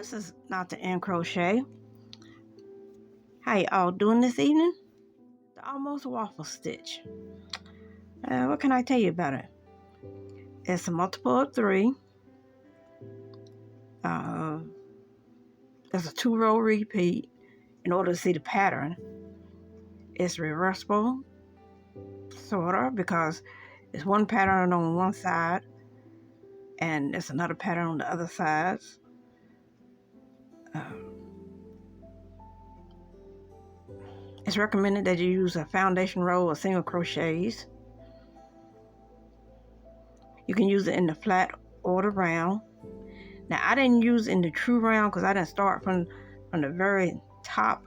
This is not the end crochet. How you all doing this evening? The almost waffle stitch. What can I tell you about it? It's a multiple of 3. There's a 2-row repeat. In order to see the pattern, it's reversible, sort of, because it's one pattern on one side and there's another pattern on the other sides. It's recommended that you use a foundation row of single crochets. You can use it in the flat or the round. Now, I didn't use it in the true round because I didn't start from the very top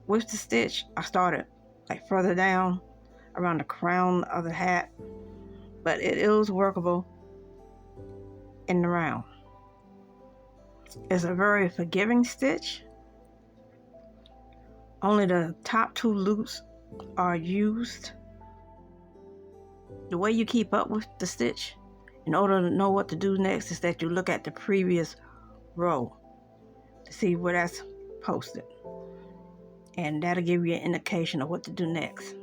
with the stitch. I started like further down around the crown of the hat, but it was workable in the round. It's a very forgiving stitch. Only the top 2 loops are used. The way you keep up with the stitch in order to know what to do next is that you look at the previous row to see where that's posted, and that'll give you an indication of what to do next.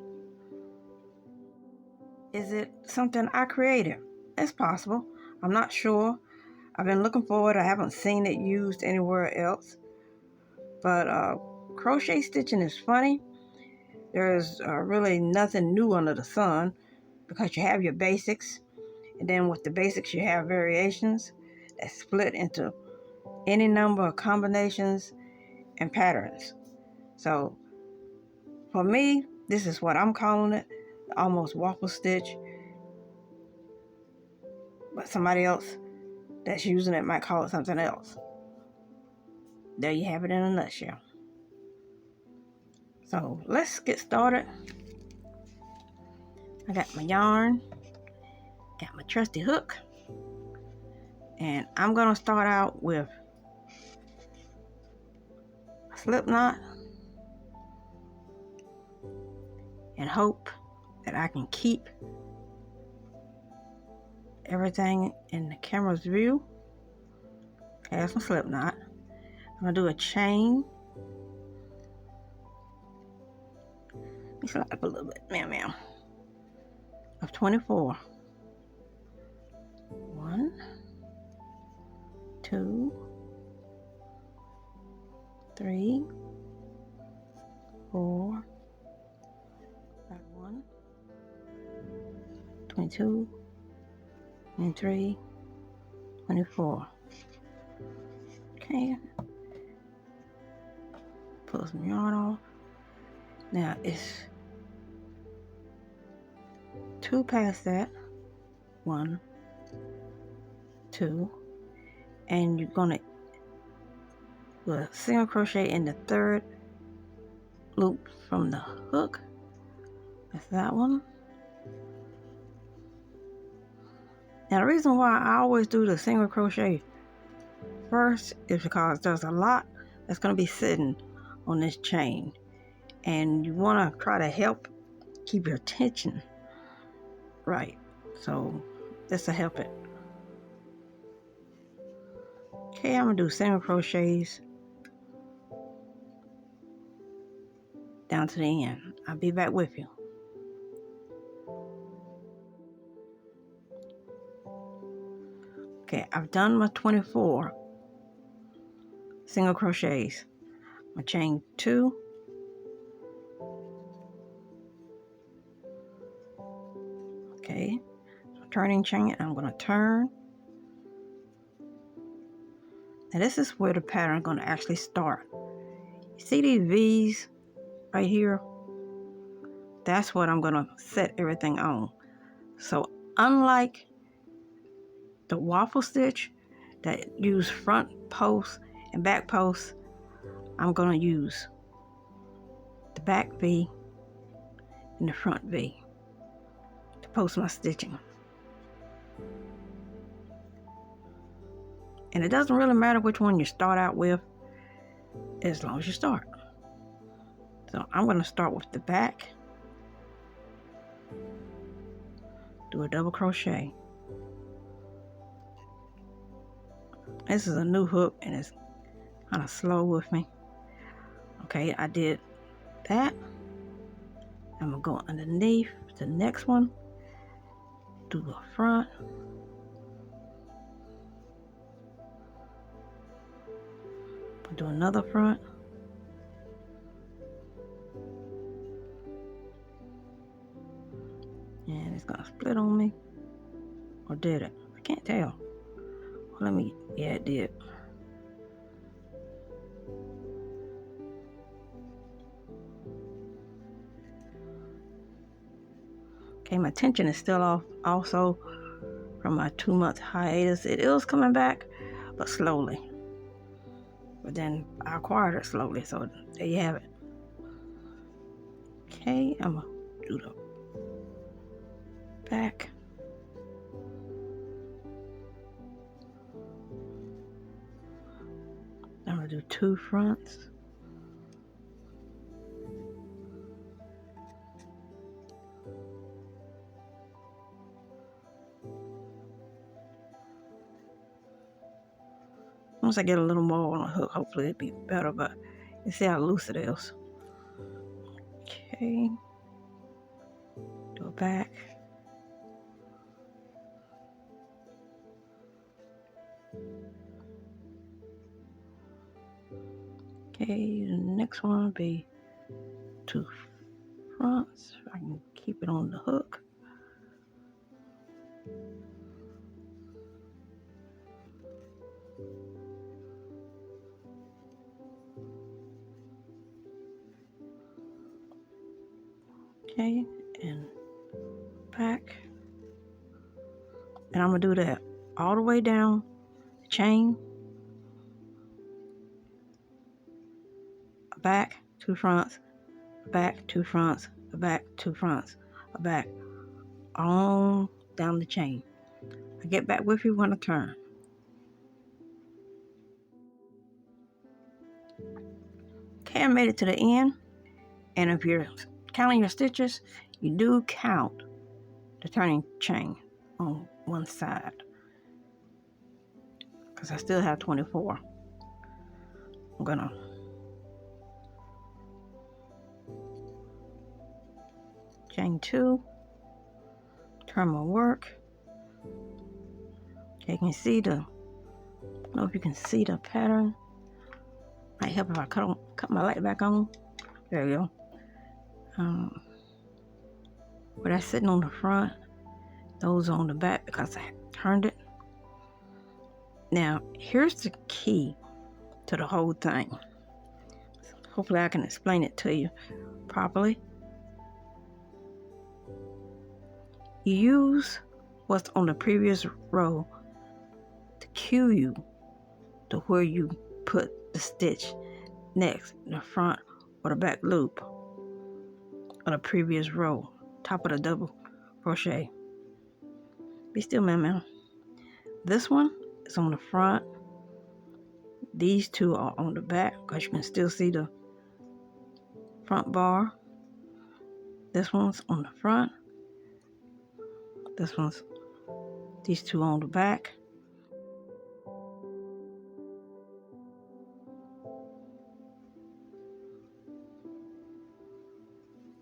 Is it something I created? It's possible. I'm not sure. I've been looking for it. I haven't seen it used anywhere else. But crochet stitching is funny. There's really nothing new under the sun because you have your basics, and then with the basics you have variations that split into any number of combinations and patterns. So for me, this is what I'm calling it, the almost waffle stitch. But somebody else that's using it might call it something else. There you have it in a nutshell. So let's get started. I got my yarn, got my trusty hook, and I'm gonna start out with a slip knot and hope that I can keep everything in the camera's view. Okay, that's my slip knot. I'm gonna do a chain. Let me slide up a little bit, meow, of 24. 1, 2, 3, 4, 1, 22, 23, 24. Okay. Pull some yarn off. Now it's 2 past that. 1, 2, and you're gonna do a single crochet in the 3rd loop from the hook. That's that one. Now the reason why I always do the single crochet first is because there's a lot that's going to be sitting on this chain, and you want to try to help keep your tension right. So this will help it. Okay, I'm going to do single crochets down to the end. I'll be back with you. Okay, I've done my 24 single crochets. I chain 2, okay, so turning chain, I'm going to turn. Now this is where the pattern is going to actually start. You see these V's right here? That's what I'm going to set everything on. So unlike the waffle stitch that use front posts and back posts, I'm going to use the back V and the front V to post my stitching. And it doesn't really matter which one you start out with, as long as you start. So I'm going to start with the back, do a double crochet, This is a new hook and it's kind of slow with me. Okay, I did that. I'm gonna go underneath the next one, do the front, do another front, and it's gonna split on me, or did it? I can't tell. Let me, yeah, it did. Okay, my tension is still off also from my 2-month hiatus. It is coming back, but slowly. But then I acquired it slowly, so there you have it. Okay, I'm gonna do the back. I'm gonna do 2 fronts. Once I get a little more on the hook, hopefully it'll be better, but you see how loose it is. Okay, do a back. Okay, the next one will be 2 fronts. I can keep it on the hook. Okay, and back. And I'm gonna do that all the way down the chain. A back, 2 fronts, a back, 2 fronts, a back, 2 fronts, a back, on down the chain. I get back with you when I turn. Okay, I made it to the end. And if you're counting your stitches, you do count the turning chain on one side, because I still have 24. I'm gonna chain 2, turn my work. Okay, you can see I don't know if you can see the pattern. Might help if I cut my light back on. There we go. Where that's sitting on the front, those on the back because I turned it. Now, here's the key to the whole thing. Hopefully I can explain it to you properly. You use what's on the previous row to cue you to where you put the stitch next, in the front or the back loop of the previous row, top of the double crochet. Be still, man. This one is on the front. These 2 are on the back because you can still see the front bar. This one's on the front. These 2 on the back.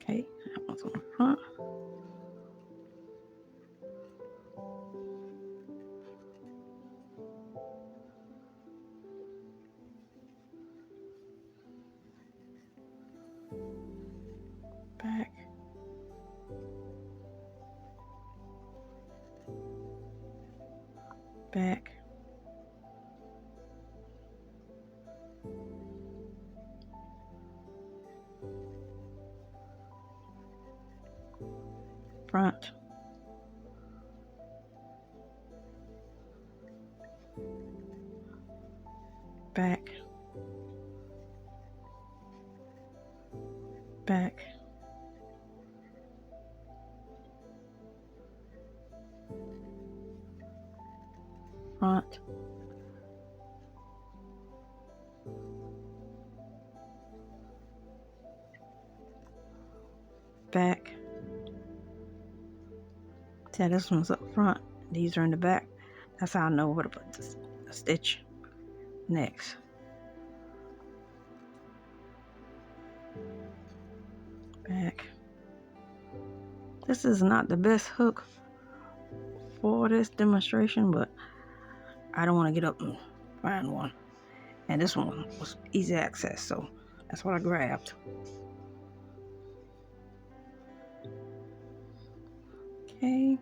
Okay, that one's on the front. Back. Back. Front. Back. Back. Front. Back. See, this one's up front. These are in the back. That's how I know where to put stitch next. Back. This is not the best hook for this demonstration, but I don't want to get up and find one. And this one was easy access, so that's what I grabbed. Okay.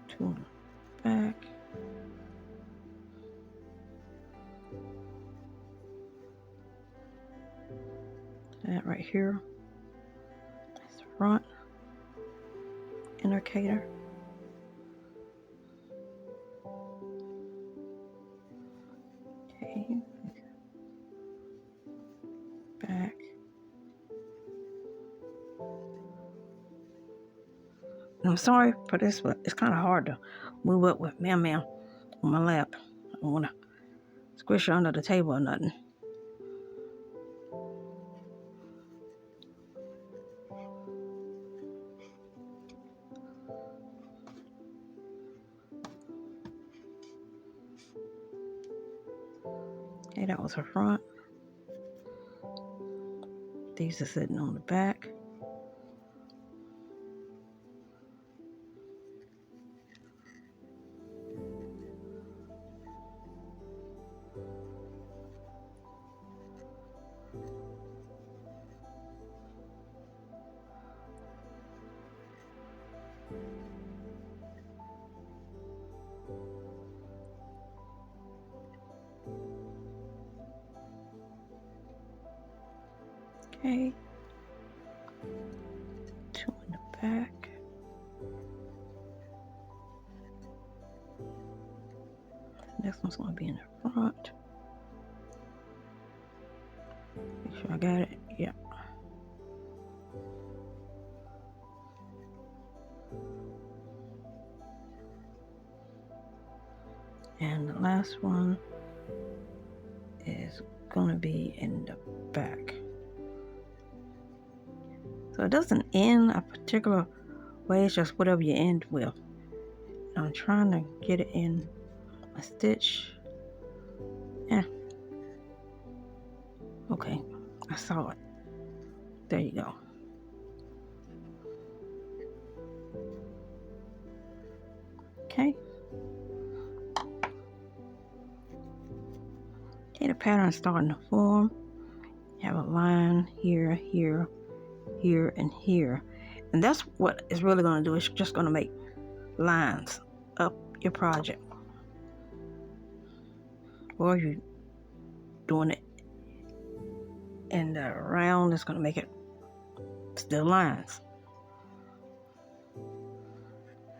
Two back. That right here. That's the front indicator. Okay. Back. And I'm sorry for this, but it's kind of hard to move up with Mam on my lap. I don't want to squish her under the table or nothing. Okay, that was her front. These are sitting on the back. Okay. Two in the back. Next one's going to be in the front. Make sure I got it. Yep. And the last one is going to be in the back. So it doesn't end a particular way, it's just whatever you end with. And I'm trying to get it in a stitch. Yeah. Okay, I saw it. There you go. Okay. Okay, the pattern's starting to form. You have a line here, here, here, and here. And that's what it's really going to do. It's just going to make lines up your project. Or if you're doing it in the round, it's going to make it still lines.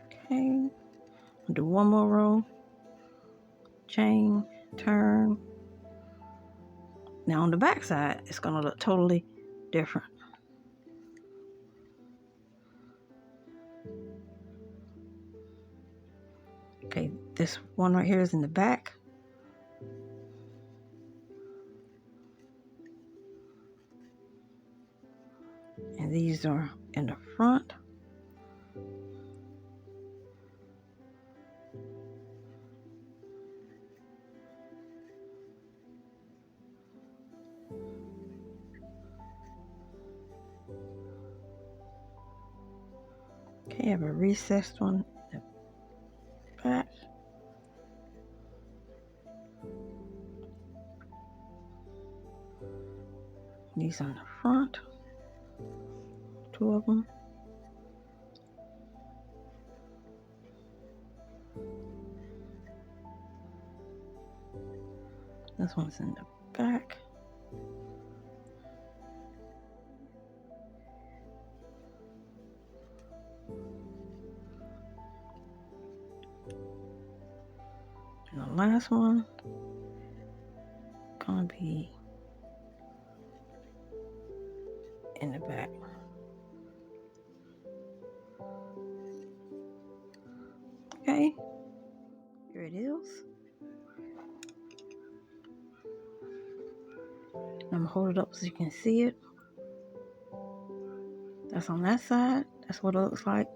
Okay. I'll do one more row. Chain, turn. Now on the back side, it's going to look totally different. Okay, this one right here is in the back. And these are in the front. Okay, I have a recessed one in the back. These on the front. Two of them. This one's in the back. And the last one gonna be in the back. Okay, here it is. I'm gonna hold it up so you can see it. That's on that side. That's what it looks like.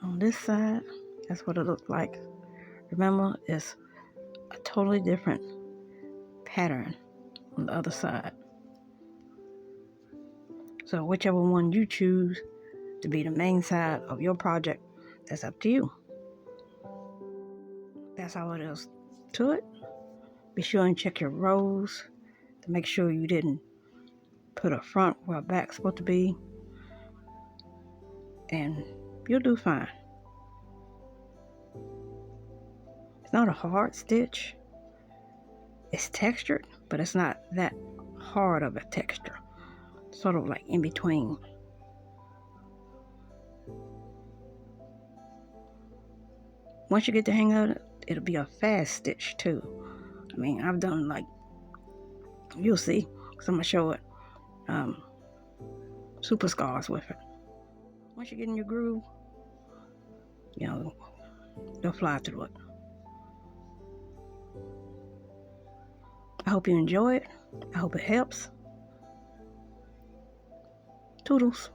On this side, that's what it looks like. Remember, it's a totally different pattern on the other side. So whichever one you choose to be the main side of your project, that's up to you. That's all it is to it. Be sure and check your rows to make sure you didn't put a front where a back's supposed to be, and you'll do fine. It's not a hard stitch. It's textured, but it's not that hard of a texture. Sort of like in between. Once you get the hang of it, it'll be a fast stitch too. I mean, I've done like, you'll see, because I'm going to show it, super scars with it. Once you get in your groove, they'll fly through it. I hope you enjoy it. I hope it helps. Toodles.